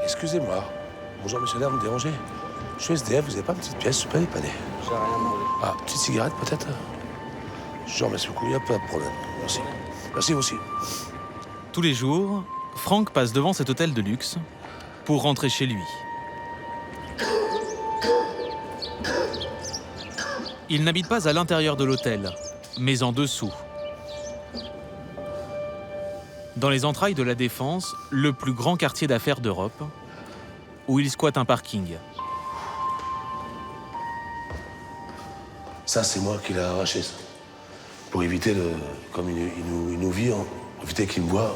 Excusez-moi. Bonjour, monsieur, là, vous me dérangez. Je suis SDF, vous n'avez pas une petite pièce, je peux dépanner. J'ai rien demandé. Ah, petite cigarette, peut-être? Je vous remercie beaucoup, il n'y a pas de problème. Merci. Merci vous aussi. Tous les jours, Franck passe devant cet hôtel de luxe pour rentrer chez lui. Il n'habite pas à l'intérieur de l'hôtel, mais en dessous. Dans les entrailles de la Défense, le plus grand quartier d'affaires d'Europe, où il squatte un parking. Ça, c'est moi qui l'ai arraché, ça. Pour éviter, comme il nous vit, pour éviter qu'il me voie.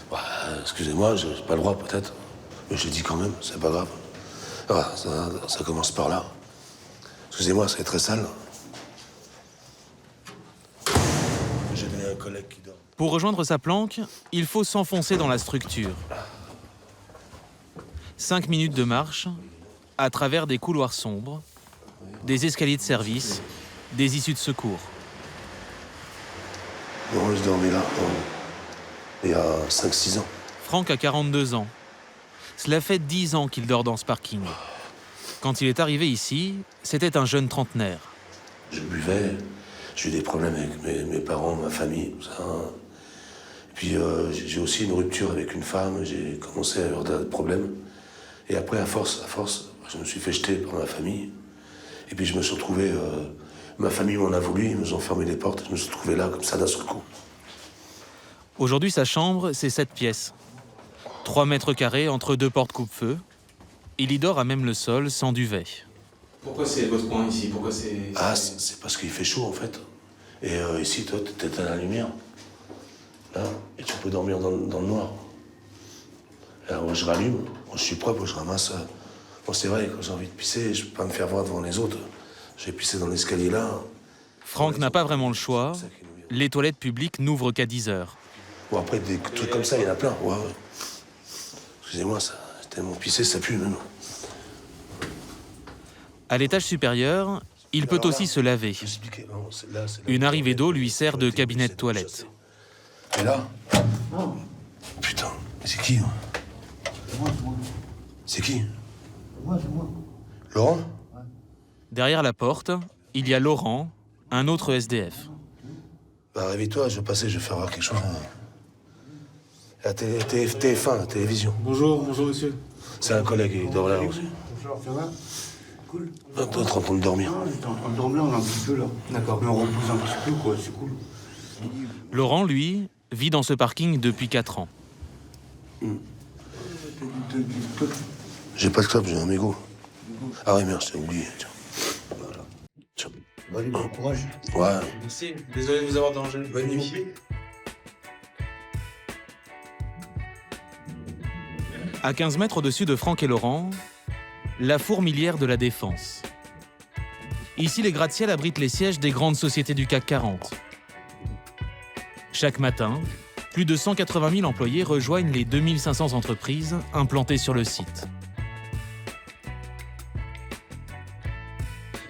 Bah, excusez-moi, j'ai pas le droit, peut-être. Mais je le dis quand même, c'est pas grave. Voilà, ça commence par là. Excusez-moi, c'est très sale. J'ai donné à un collègue qui dort. Pour rejoindre sa planque, il faut s'enfoncer dans la structure. 5 minutes de marche, à travers des couloirs sombres, des escaliers de service, des issues de secours. Non, je dormais là, il y a 5-6 ans. Franck a 42 ans. Cela fait 10 ans qu'il dort dans ce parking. Quand il est arrivé ici, c'était un jeune trentenaire. Je buvais, j'ai eu des problèmes avec mes parents, ma famille, tout ça. Et puis j'ai aussi une rupture avec une femme, j'ai commencé à avoir des problèmes. Et après, à force, je me suis fait jeter par ma famille. Et puis je me suis retrouvé, ma famille m'en a voulu, ils nous ont fermé les portes, je me suis retrouvé là, comme ça, d'un seul coup. Aujourd'hui, sa chambre, c'est 7 pièces. 3 mètres carrés entre 2 portes coupe-feu. Il y dort à même le sol, sans duvet. Pourquoi c'est votre coin ici? Pourquoi c'est... Ah, c'est parce qu'il fait chaud, en fait. Et ici, toi, t'es à la lumière. Là, et tu peux dormir dans le noir. Alors, moi, je rallume, moi, je suis propre, je ramasse. Bon, c'est vrai, quand j'ai envie de pisser, je peux pas me faire voir devant les autres. Je vais pisser dans l'escalier là. Franck n'a pas vraiment le choix. Les toilettes publiques n'ouvrent qu'à 10 heures. Bon, après, des trucs comme ça, il y en a plein. Ouais. Excusez-moi, ça, tellement pissé, ça pue, même. À l'étage supérieur, il peut aussi se laver. Une arrivée d'eau lui sert de cabinet de toilette. Et là? Putain, mais c'est qui? C'est qui? C'est moi. Laurent? Derrière la porte, il y a Laurent, un autre SDF. Bah, réveille-toi, je vais passer, je vais faire voir quelque chose. La TF1, la télévision. Bonjour monsieur. C'est un collègue, il dort là aussi. Bonjour, ça va? Cool. T'es en train de dormir. On est en train de dormir, on a un petit peu là. D'accord. Mais on repose un petit peu, quoi, c'est cool. Laurent, lui, vit dans ce parking depuis 4 ans. J'ai pas de club, j'ai un mégot. Ah oui, merde, je t'ai oublié. Tiens. Voilà. Tiens. Allez, bon courage. Ouais. Merci, désolé de vous avoir dérangé. Bonne nuit. À 15 mètres au-dessus de Franck et Laurent, la fourmilière de la Défense. Ici, les gratte-ciels abritent les sièges des grandes sociétés du CAC 40. Chaque matin, plus de 180 000 employés rejoignent les 2500 entreprises implantées sur le site.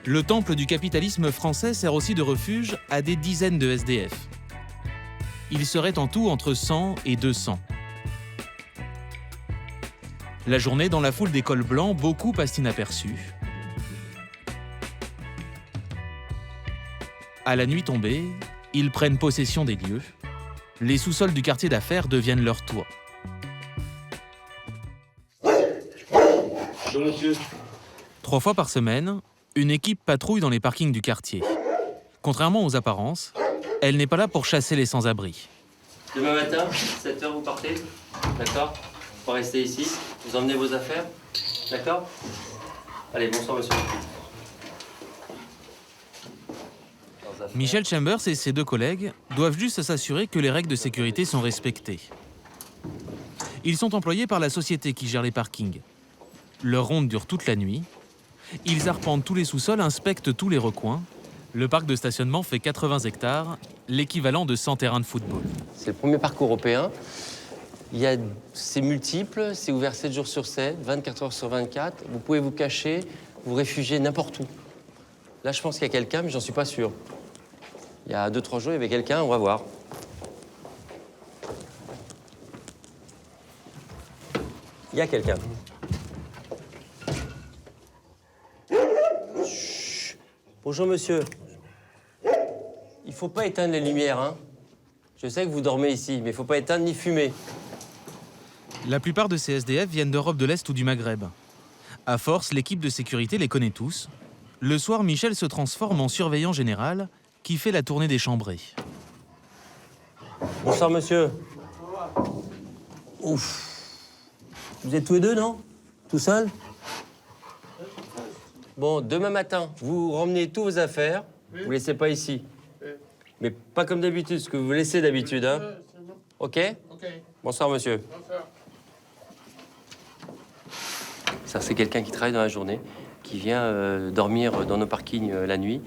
Le temple du capitalisme français sert aussi de refuge à des dizaines de SDF. Il serait en tout entre 100 et 200. La journée, dans la foule des cols blancs, beaucoup passent inaperçus. À la nuit tombée, ils prennent possession des lieux. Les sous-sols du quartier d'affaires deviennent leur toit. Bonjour monsieur. 3 fois par semaine, une équipe patrouille dans les parkings du quartier. Contrairement aux apparences, elle n'est pas là pour chasser les sans-abri. Demain matin, 7h, vous partez. D'accord? Vous restez ici. Vous emmenez vos affaires. D'accord? Allez, bonsoir, monsieur. Michel Chambers et ses 2 collègues doivent juste s'assurer que les règles de sécurité sont respectées. Ils sont employés par la société qui gère les parkings. Leur ronde dure toute la nuit. Ils arpentent tous les sous-sols, inspectent tous les recoins. Le parc de stationnement fait 80 hectares, l'équivalent de 100 terrains de football. C'est le premier parcours européen. C'est multiple, c'est ouvert 7 jours sur 7, 24 heures sur 24. Vous pouvez vous cacher, vous réfugier n'importe où. Là, je pense qu'il y a quelqu'un, mais j'en suis pas sûr. Il y a 2-3 jours, il y avait quelqu'un, on va voir. Il y a quelqu'un. Chut. Bonjour, monsieur. Il faut pas éteindre les lumières, hein. Je sais que vous dormez ici, mais il faut pas éteindre ni fumer. La plupart de ces SDF viennent d'Europe de l'Est ou du Maghreb. À force, l'équipe de sécurité les connaît tous. Le soir, Michel se transforme en surveillant général qui fait la tournée des chambrées. Bonsoir, monsieur. Ouf. Vous êtes tous les deux, non? Tout seul? Bon, demain matin, vous ramenez tous vos affaires. Vous laissez pas ici. Mais pas comme d'habitude, ce que vous laissez d'habitude, hein? OK? Bonsoir, monsieur. Ça, c'est quelqu'un qui travaille dans la journée, qui vient dormir dans nos parkings la nuit.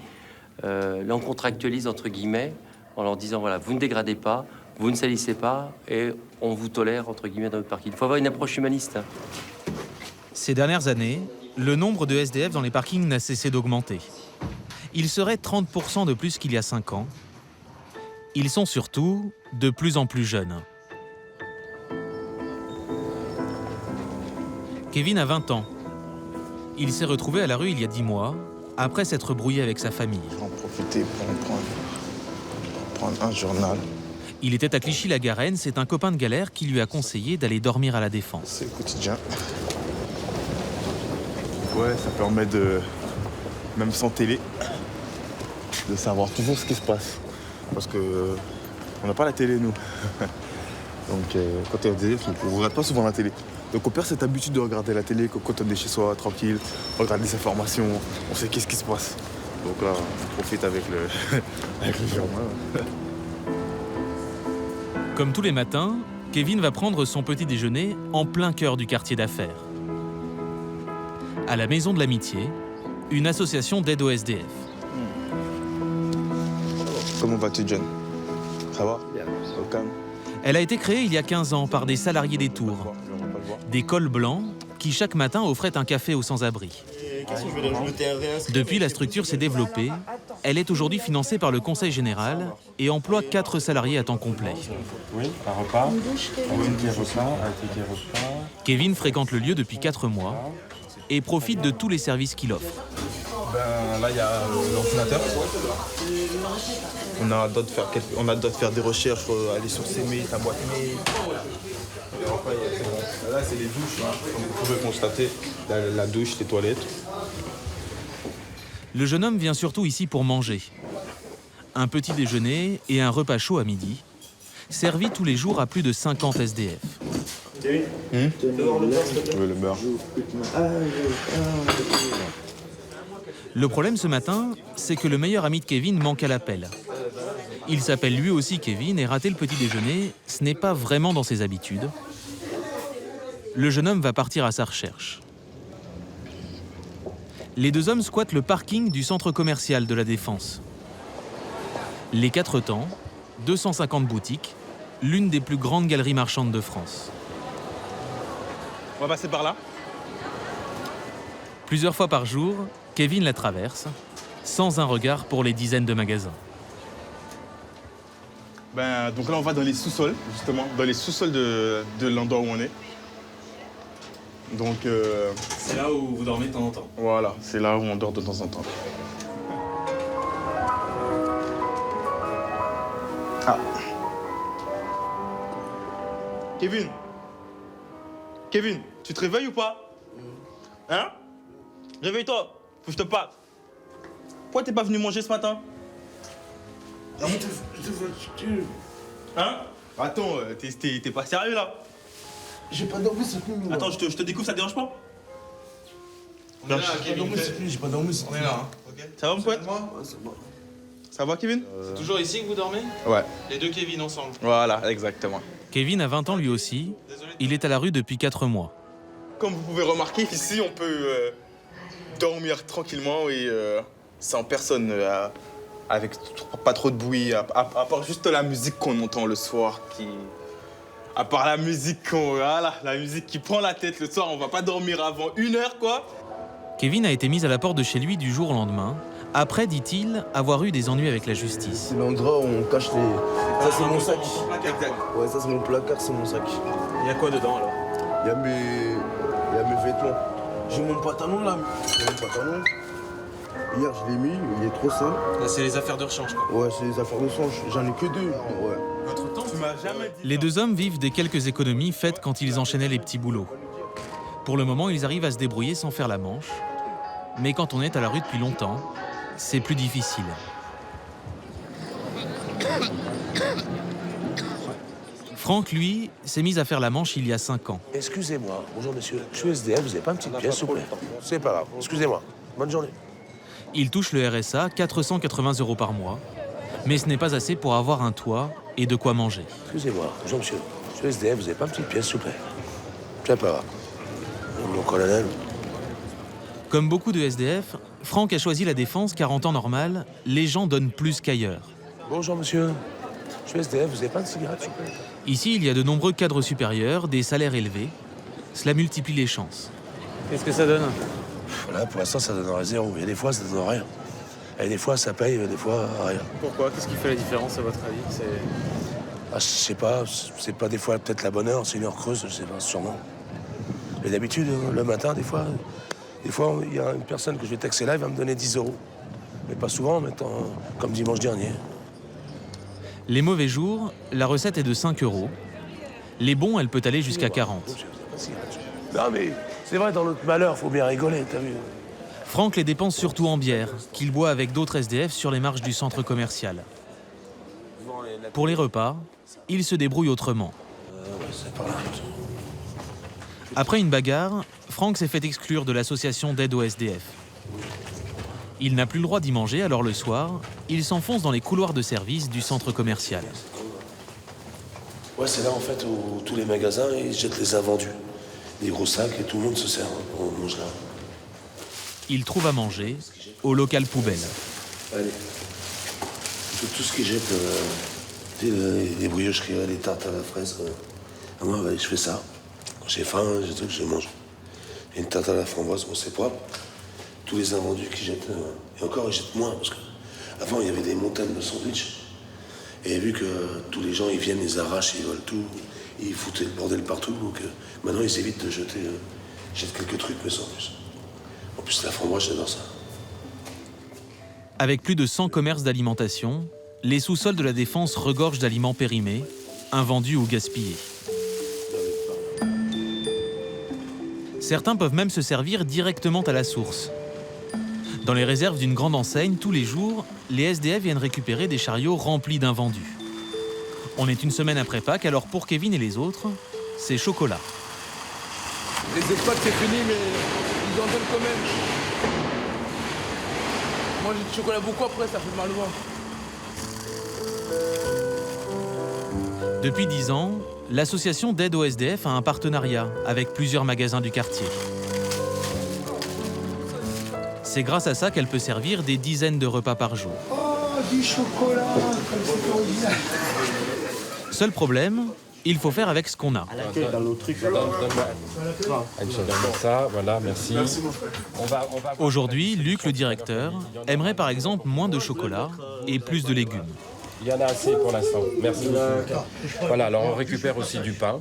Là, on contractualise, entre guillemets, en leur disant, voilà, vous ne dégradez pas, vous ne salissez pas, et on vous tolère, entre guillemets, dans notre parking. Il faut avoir une approche humaniste. Ces dernières années, le nombre de SDF dans les parkings n'a cessé d'augmenter. Il serait 30% de plus qu'il y a 5 ans. Ils sont surtout de plus en plus jeunes. Kevin a 20 ans. Il s'est retrouvé à la rue il y a 10 mois, après s'être brouillé avec sa famille. Je vais en profiter pour prendre un journal. Il était à Clichy-la-Garenne, c'est un copain de galère qui lui a conseillé d'aller dormir à la Défense. C'est le quotidien. Ouais, ça permet de, même sans télé, de savoir toujours ce qui se passe. Parce que on n'a pas la télé, nous. Donc, quand on est SDF, on ne regarde pas souvent la télé. Donc, on perd cette habitude de regarder la télé quand on est chez soi, tranquille, regarder les informations, on sait qu'est-ce qui se passe. Donc là, on profite avec le journal. Comme tous les matins, Kevin va prendre son petit déjeuner en plein cœur du quartier d'affaires. À la Maison de l'Amitié, une association d'aide aux SDF. Comment vas-tu, John? Ça va? Bien. Au calme. Elle a été créée il y a 15 ans par des salariés des Tours, des cols blancs qui chaque matin offraient un café aux sans-abri. Depuis, la structure s'est développée. Elle est aujourd'hui financée par le Conseil général et emploie 4 salariés à temps complet. Oui, un repas, un ticket repas, un ticket repas. Kevin fréquente le lieu depuis 4 mois et profite de tous les services qu'il offre. Ben, là, il y a l'ordinateur. On a le droit de faire des recherches, aller sur ses mails, ta boîte mail. Et après, là, c'est les douches. Comme vous pouvez constater, la douche, les toilettes. Le jeune homme vient surtout ici pour manger. Un petit déjeuner et un repas chaud à midi, servi tous les jours à plus de 50 SDF. Tu veux le beurre? Le problème ce matin, c'est que le meilleur ami de Kevin manque à l'appel. Il s'appelle lui aussi Kevin et rater le petit déjeuner, ce n'est pas vraiment dans ses habitudes. Le jeune homme va partir à sa recherche. Les 2 hommes squattent le parking du centre commercial de la Défense. Les 4 temps, 250 boutiques, l'une des plus grandes galeries marchandes de France. On va passer par là. Plusieurs fois par jour, Kevin la traverse, sans un regard pour les dizaines de magasins. Ben, donc là, on va dans les sous-sols, justement, dans les sous-sols de l'endroit où on est. Donc, C'est là où vous dormez de temps en temps. voilà, c'est là où on dort de temps en temps. Ah. Kevin, tu te réveilles ou pas? Hein? Réveille-toi, faut que je te parle. Pourquoi t'es pas venu manger ce matin? Hein? Attends, t'es pas sérieux là? J'ai pas dormi cette nuit. Attends, je te découvre, ça te dérange pas? On est là, J'ai pas Kevin. dormi cette nuit, j'ai pas dormi cette On nuit. est là, hein. Ok. Ça va mon pote? Ouais, c'est bon. Ça va Kevin? C'est toujours ici que vous dormez? Ouais, Les 2 Kevin ensemble. voilà, exactement. Kevin a 20 ans lui aussi, Désolé. il est à la rue depuis 4 mois. Comme vous pouvez remarquer, ici on peut dormir tranquillement et sans personne, avec pas trop de bruit, à part juste la musique qu'on entend le soir à part la musique la musique qui prend la tête le soir, on va pas dormir avant 1 heure quoi. Kevin a été mis à la porte de chez lui du jour au lendemain, après, dit-il, avoir eu des ennuis avec la justice. C'est l'endroit où on cache les... Ça, c'est mon sac. Exact. Ouais, ça, c'est mon placard, c'est mon sac. Il y a quoi dedans alors? Il y a vêtements. J'ai mon pantalon là. J'ai mon pantalon. Hier, je l'ai mis, il est trop sale. Là, c'est les affaires de rechange, quoi. Ouais, c'est les affaires de change. J'en ai que 2. Ouais. Votre temps, Tu m'as jamais dit. Les deux hommes vivent des quelques économies faites quand ils enchaînaient les petits boulots. Pour le moment, ils arrivent à se débrouiller sans faire la manche. Mais quand on est à la rue depuis longtemps, c'est plus difficile. Franck, lui, s'est mis à faire la manche il y a 5 ans. Excusez-moi, bonjour monsieur, je suis SDF, vous n'avez pas une petite pièce, s'il vous plaît? C'est pas grave, excusez-moi. Bonne journée. Il touche le RSA, 480 € par mois. Mais ce n'est pas assez pour avoir un toit et de quoi manger. Excusez-moi, bonjour monsieur, je suis SDF, vous n'avez pas une petite pièce, s'il vous plaît? C'est pas grave. Mon colonel. Comme beaucoup de SDF, Franck a choisi la défense car en temps normal, les gens donnent plus qu'ailleurs. Bonjour monsieur, je suis SDF, vous n'avez pas de cigarette, s'il vous plaît? Ici, il y a de nombreux cadres supérieurs, des salaires élevés. Cela multiplie les chances. qu'est-ce que ça donne? Là, pour l'instant, ça donnerait 0. Il y a des fois, ça donne rien. Et des fois, ça paye, des fois, rien. Pourquoi? Qu'est-ce qui fait la différence, à votre avis? Ah, je sais pas, c'est pas des fois peut-être la bonne heure, c'est une heure creuse, je sais pas, sûrement. Mais d'habitude, le matin, des fois, il y a une personne que je vais taxer là, il va me donner 10 €. Mais pas souvent, mais comme dimanche dernier. Les mauvais jours, la recette est de 5 €. Les bons, elle peut aller jusqu'à 40. Non, mais c'est vrai, dans notre malheur, faut bien rigoler, t'as vu? Franck les dépense surtout en bière, qu'il boit avec d'autres SDF sur les marches du centre commercial. Pour les repas, il se débrouille autrement. C'est pas là. Après une bagarre, Franck s'est fait exclure de l'association d'aide aux SDF. Il n'a plus le droit d'y manger, alors le soir, il s'enfonce dans les couloirs de service du centre commercial. Ouais, c'est là, en fait, où tous les magasins, ils jettent les invendus. Des gros sacs, et tout le monde se sert. On mange là. Il trouve à manger au local poubelle. Allez. Tout ce qui jette, les briocheries, les tartes à la fraise. Moi, ouais, je fais ça. Quand j'ai faim, j'ai truc, je mange. Et une tarte à la framboise, bon, c'est propre. Tous les invendus qui jettent, et encore, ils jettent moins, parce qu'avant, il y avait des montagnes de sandwichs. Et vu que tous les gens, ils viennent, ils arrachent, ils volent tout, ils foutent le bordel partout, donc maintenant, ils évitent de jeter. Ils jettent quelques trucs, mais sans plus. En plus, la framboise, j'adore ça. Avec plus de 100 commerces d'alimentation, les sous-sols de la Défense regorgent d'aliments périmés, invendus ou gaspillés. Certains peuvent même se servir directement à la source. Dans les réserves d'une grande enseigne, tous les jours, les SDF viennent récupérer des chariots remplis d'invendus. On est une semaine après Pâques, alors pour Kevin et les autres, c'est chocolat. Les expats, c'est fini, mais ils en donnent quand même. Moi, j'ai du chocolat beaucoup après, ça fait mal au ventre. Depuis 10 ans, l'association d'aide aux SDF a un partenariat avec plusieurs magasins du quartier. C'est grâce à ça qu'elle peut servir des dizaines de repas par jour. Oh, du chocolat, comme c'est original. Seul problème, il faut faire avec ce qu'on a. Dans le truc. Donne-moi ça, voilà, merci. Aujourd'hui, Luc, le directeur, aimerait par exemple moins de chocolat et plus de légumes. Il y en a assez pour l'instant. Merci beaucoup. Voilà, alors on récupère aussi du pain.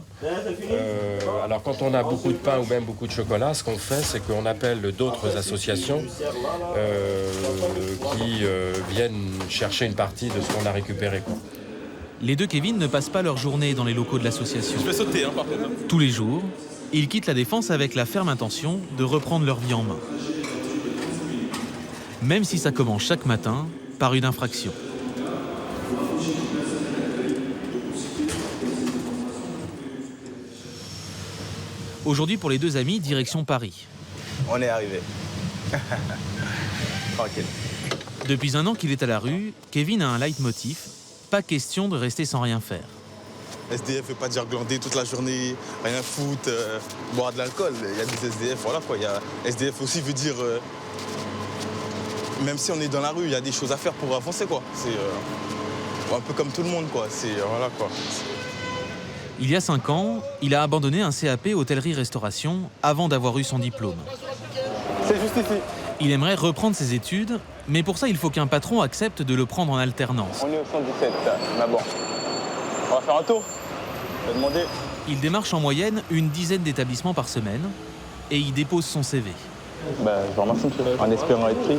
Alors quand on a beaucoup de pain ou même beaucoup de chocolat, ce qu'on fait, c'est qu'on appelle d'autres associations qui viennent chercher une partie de ce qu'on a récupéré, quoi. Les deux Kevin ne passent pas leur journée dans les locaux de l'association. Je vais sauter, hein, par contre. Tous les jours, ils quittent la Défense avec la ferme intention de reprendre leur vie en main. Même si ça commence chaque matin par une infraction. Aujourd'hui, pour les deux amis, direction Paris. On est arrivé. Tranquille. Depuis 1 an qu'il est à la rue, Kevin a un leitmotiv. Pas question de rester sans rien faire. SDF veut pas dire glander toute la journée, rien foutre, boire de l'alcool. Il y a des SDF, voilà quoi. Il y a SDF aussi veut dire, même si on est dans la rue, il y a des choses à faire pour avancer quoi. C'est un peu comme tout le monde quoi. C'est voilà quoi. Il y a 5 ans, il a abandonné un CAP hôtellerie-restauration avant d'avoir eu son diplôme. C'est juste ici. Il aimerait reprendre ses études, mais pour ça, il faut qu'un patron accepte de le prendre en alternance. On est au 117, mais bon. On va faire un tour. Je vais demander. Il démarche en moyenne une dizaine d'établissements par semaine. et y dépose son CV. Je vous remercie, monsieur. En espérant être pris.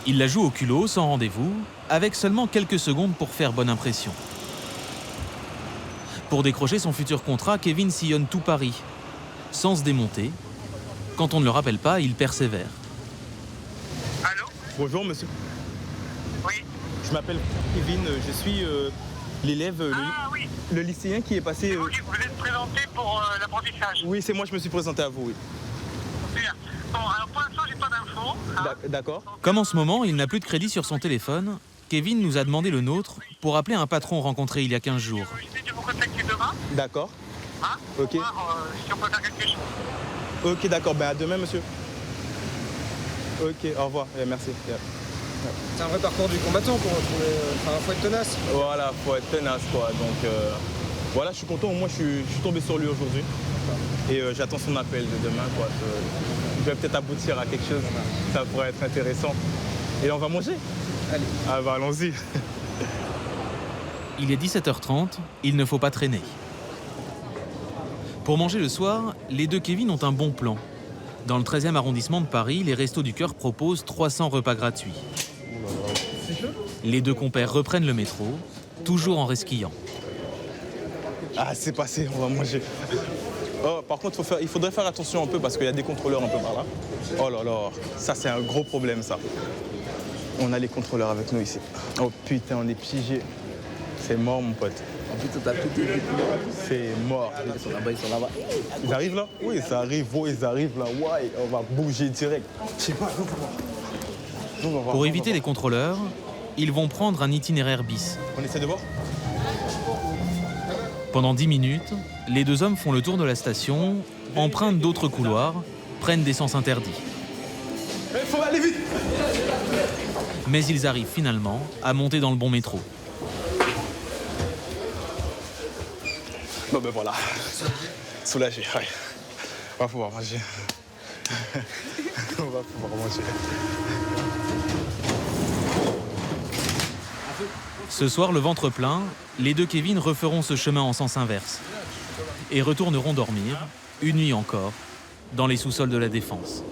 Il la joue au culot, sans rendez-vous, avec seulement quelques secondes pour faire bonne impression. Pour décrocher son futur contrat, Kevin sillonne tout Paris, sans se démonter. Quand on ne le rappelle pas, il persévère. Allô? Bonjour, monsieur. Oui. Je m'appelle Kevin, je suis l'élève, Oui. le lycéen qui est passé... Vous êtes présenté pour l'apprentissage. Oui, c'est moi, je me suis présenté à vous, oui. Bien. Bon, alors pour l'instant, j'ai pas d'infos. D'accord. Comme en ce moment, il n'a plus de crédit sur son téléphone, Kevin nous a demandé le nôtre pour appeler un patron rencontré il y a 15 jours. Je vais de vous contacter demain. D'accord. Pour Ok. voir si on peut faire quelque chose. Ok, d'accord. À demain, monsieur. Ok, au revoir. Merci. C'est un vrai parcours du combattant pour retrouver. Faut être tenace. Voilà, faut être tenace, quoi. Donc, voilà, je suis content. Moi, je suis tombé sur lui aujourd'hui. Et j'attends son appel de demain, quoi. Je vais peut-être aboutir à quelque chose. Ça pourrait être intéressant. Et on va manger. Allez. Ah bah, allons-y. Il est 17h30, il ne faut pas traîner. Pour manger le soir, les deux Kevin ont un bon plan. Dans le 13e arrondissement de Paris, les Restos du Cœur proposent 300 repas gratuits. Les deux compères reprennent le métro, toujours en resquillant. Ah, c'est passé, on va manger. Oh, par contre, il faudrait faire attention un peu parce qu'il y a des contrôleurs un peu par là. Oh là là, ça c'est un gros problème, ça. On a les contrôleurs avec nous ici. Oh putain, on est piégés. C'est mort, mon pote. En plus, t'as tout été. C'est mort. Ils sont là-bas, ils sont là-bas. Ils arrivent là? Oui, ça arrive. Oh, ils arrivent là. Ouais, on va bouger direct. Je sais pas, nous, on va voir. Pour éviter les contrôleurs, ils vont prendre un itinéraire bis. On essaie de voir? Pendant 10 minutes, les deux hommes font le tour de la station, empruntent d'autres couloirs, prennent des sens interdits. Il faut aller vite! Mais ils arrivent finalement à monter dans le bon métro. Bon ben voilà, soulagé, ouais. On va pouvoir manger. On va pouvoir manger. Ce soir, le ventre plein, les deux Kevin referont ce chemin en sens inverse et retourneront dormir, une nuit encore, dans les sous-sols de la Défense.